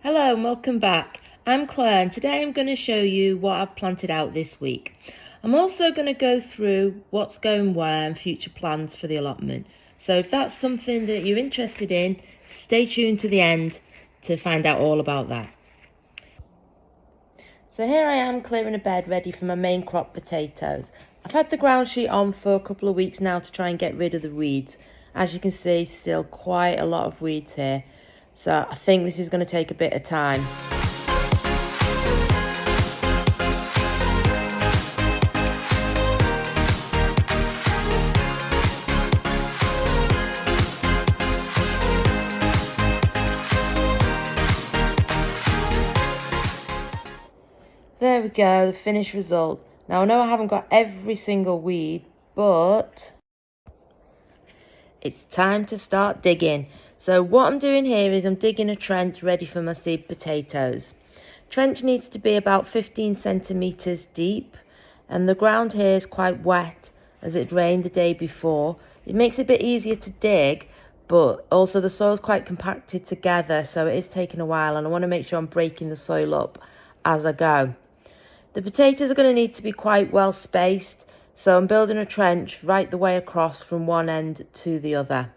Hello and welcome back. I'm Claire and today I'm going to show you what I've planted out this week. I'm also going to go through what's going where and future plans for the allotment. So if that's something that you're interested in, stay tuned to the end to find out all about that. So here I am clearing a bed ready for my main crop potatoes. I've had the ground sheet on for a couple of weeks now to try and get rid of the weeds. As you can see, still quite a lot of weeds here. So I think this is going to take a bit of time. There we go, the finished result. Now I know I haven't got every single weed, but it's time to start digging. So what I'm doing here is I'm digging a trench ready for my seed potatoes. Trench needs to be about 15 centimetres deep, and the ground here is quite wet as it rained the day before. It makes it a bit easier to dig, but also the soil's quite compacted together, so it is taking a while, and I want to make sure I'm breaking the soil up as I go. The potatoes are going to need to be quite well spaced, so I'm building a trench right the way across from one end to the other.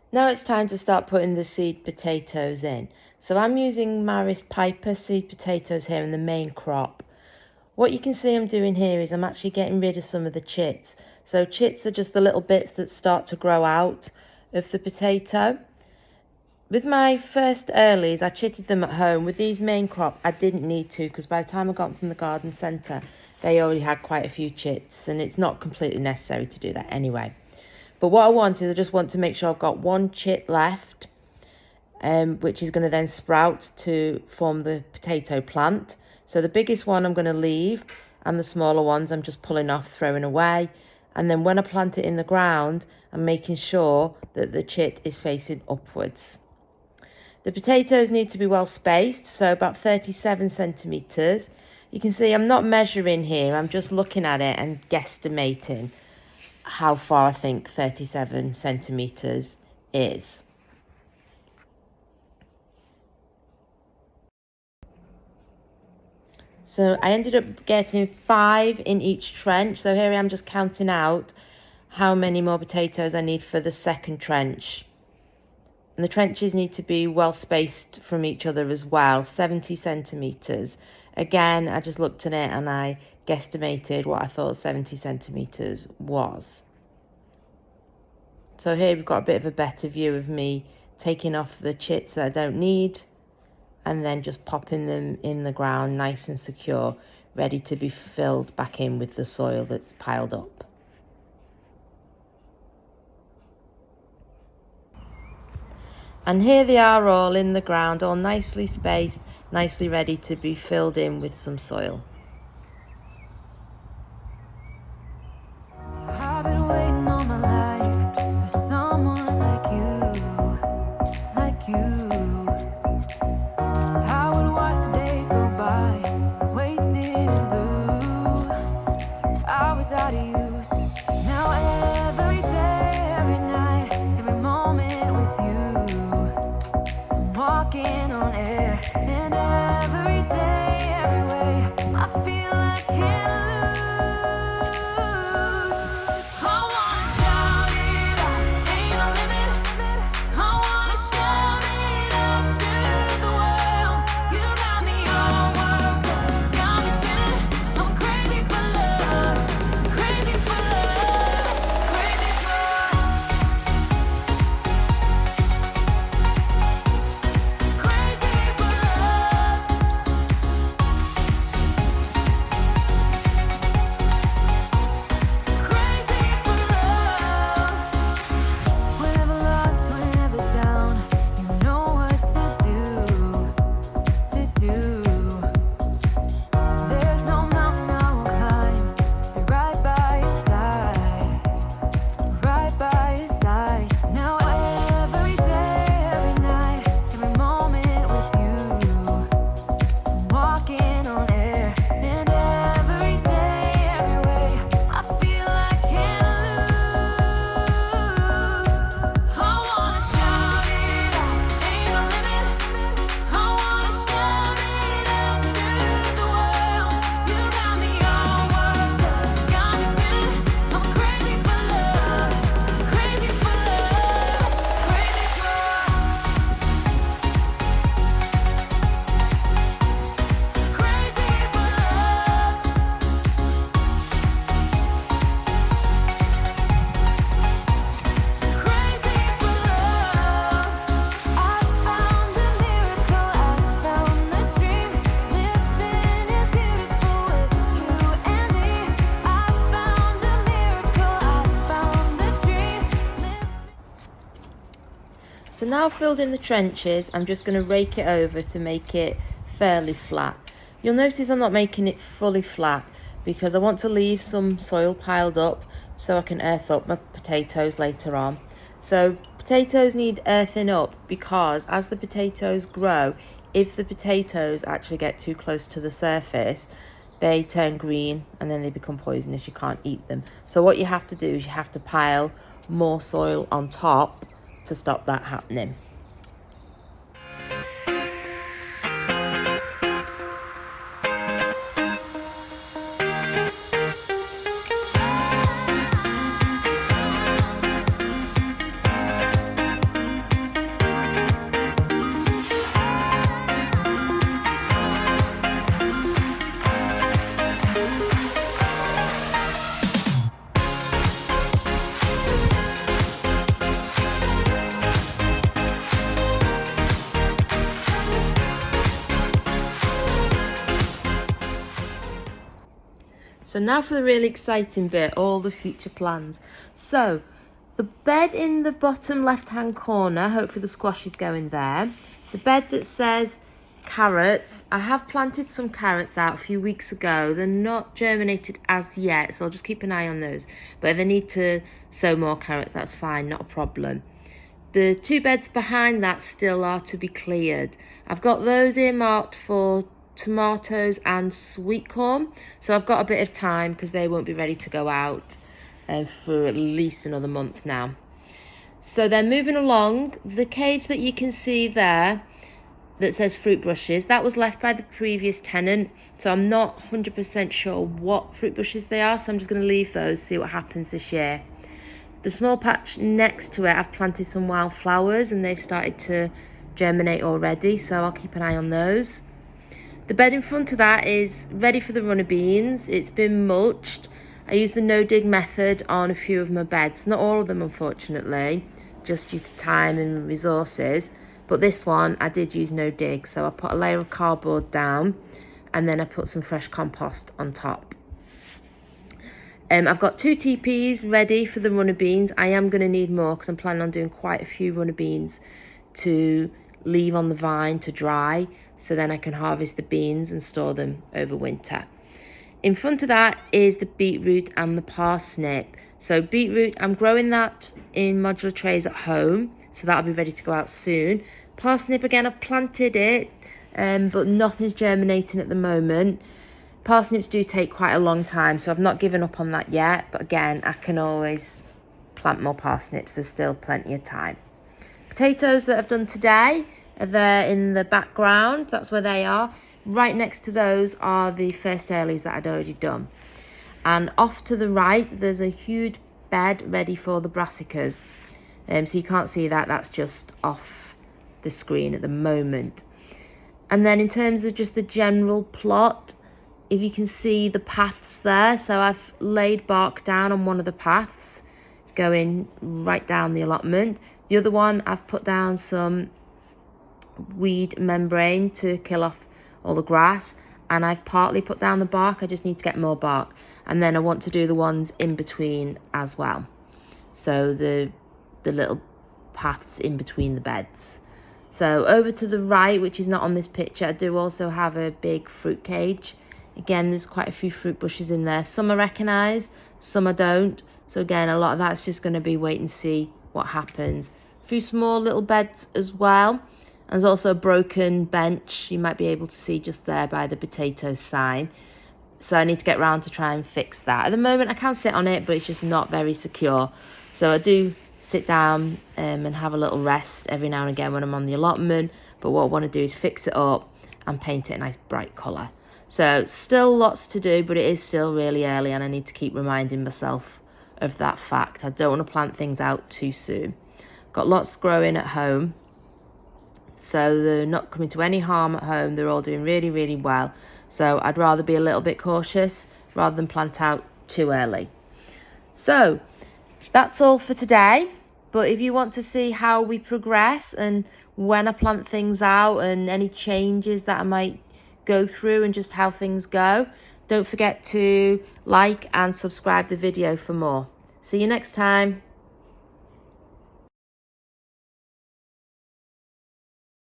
Now it's time to start putting the seed potatoes in. So I'm using Maris Piper seed potatoes here in the main crop. What you can see I'm doing here is I'm actually getting rid of some of the chits. So chits are just the little bits that start to grow out of the potato. With my first earlies, I chitted them at home. With these main crop, I didn't need to, because by the time I got them from the garden centre, they already had quite a few chits, and it's not completely necessary to do that anyway. But what I want is I just want to make sure I've got one chit left, which is going to then sprout to form the potato plant. So the biggest one I'm going to leave, and the smaller ones I'm just pulling off, throwing away. And then when I plant it in the ground, I'm making sure that the chit is facing upwards. The potatoes need to be well spaced, so about 37 centimetres. You can see I'm not measuring here, I'm just looking at it and guesstimating how far I think 37 centimetres is. So I ended up getting 5 in each trench. So here I am just counting out how many more potatoes I need for the second trench. And the trenches need to be well spaced from each other as well, 70 centimetres. Again, I just looked at it and I guesstimated what I thought 70 centimetres was. So here we've got a bit of a better view of me taking off the chits that I don't need, and then just popping them in the ground nice and secure, ready to be filled back in with the soil that's piled up. And here they are all in the ground, all nicely spaced, nicely ready to be filled in with some soil. I've been waiting all my life for someone like you. I would watch the days go by, wasted and blue. I was out of use. Now every day, every night, every moment with you, I'm walking on air. And every day, every way, I feel I can't lose. I wanna shout it out, ain't no limit. I wanna shout it out to the world. You got me all worked up, got me spinning. I'm crazy for love, crazy for love, crazy for love, crazy for love. now filled in the trenches, I'm just going to rake it over to make it fairly flat. You'll notice I'm not making it fully flat because I want to leave some soil piled up so I can earth up my potatoes later on. So potatoes need earthing up because as the potatoes grow, if the potatoes actually get too close to the surface, they turn green and then they become poisonous. You can't eat them. So what you have to do is you have to pile more soil on top to stop that happening. So now for the really exciting bit, all the future plans. So the bed in the bottom left hand corner, hopefully the squash is going there. The bed that says carrots, I have planted some carrots out a few weeks ago. They're not germinated as yet, so I'll just keep an eye on those. But if I need to sow more carrots, that's fine, not a problem. The two beds behind that still are to be cleared. I've got those earmarked for tomatoes and sweet corn, so I've got a bit of time because they won't be ready to go out for at least another month now. So then moving along, the cage that you can see there that says fruit brushes, that was left by the previous tenant, so I'm not 100% sure what fruit brushes they are, so I'm just going to leave those, see what happens this year. The small patch next to it, I've planted some wildflowers and they've started to germinate already, so I'll keep an eye on those. The bed in front of that is ready for the runner beans. It's been mulched. I used the no-dig method on a few of my beds. Not all of them, unfortunately, just due to time and resources. But this one, I did use no-dig. So I put a layer of cardboard down and then I put some fresh compost on top. I've got 2 TPs ready for the runner beans. I am going to need more because I'm planning on doing quite a few runner beans to leave on the vine to dry, so then I can harvest the beans and store them over winter. In front of that is the beetroot and the parsnip. So beetroot, I'm growing that in modular trays at home, so that'll be ready to go out soon. Parsnip, again, I've planted it, but nothing's germinating at the moment. Parsnips do take quite a long time, so I've not given up on that yet, but again, I can always plant more parsnips. There's still plenty of time. Potatoes that I've done today are there in the background. That's where they are. Right next to those are the first earlies that I'd already done. And off to the right, there's a huge bed ready for the brassicas. So you can't see that, that's just off the screen at the moment. And then in terms of just the general plot, if you can see the paths there, so I've laid bark down on one of the paths going right down the allotment. The other one, I've put down some weed membrane to kill off all the grass, and I've partly put down the bark. I just need to get more bark, and then I want to do the ones in between as well, so the little paths in between the beds. So over to the right, which is not on this picture, I do also have a big fruit cage. Again, there's quite a few fruit bushes in there. Some I recognise, some I don't. So again, a lot of that's just going to be wait and see what happens. A few small little beds as well. There's also a broken bench you might be able to see just there by the potato sign. So I need to get round to try and fix that. At the moment I can sit on it, but it's just not very secure. So I do sit down and have a little rest every now and again when I'm on the allotment. But what I want to do is fix it up and paint it a nice bright colour. So still lots to do, but it is still really early and I need to keep reminding myself of that fact. I don't want to plant things out too soon. Got lots growing at home, so they're not coming to any harm at home. They're all doing really, really well. So I'd rather be a little bit cautious rather than plant out too early. So that's all for today. But if you want to see how we progress and when I plant things out and any changes that I might go through and just how things go, don't forget to like and subscribe the video for more. See you next time.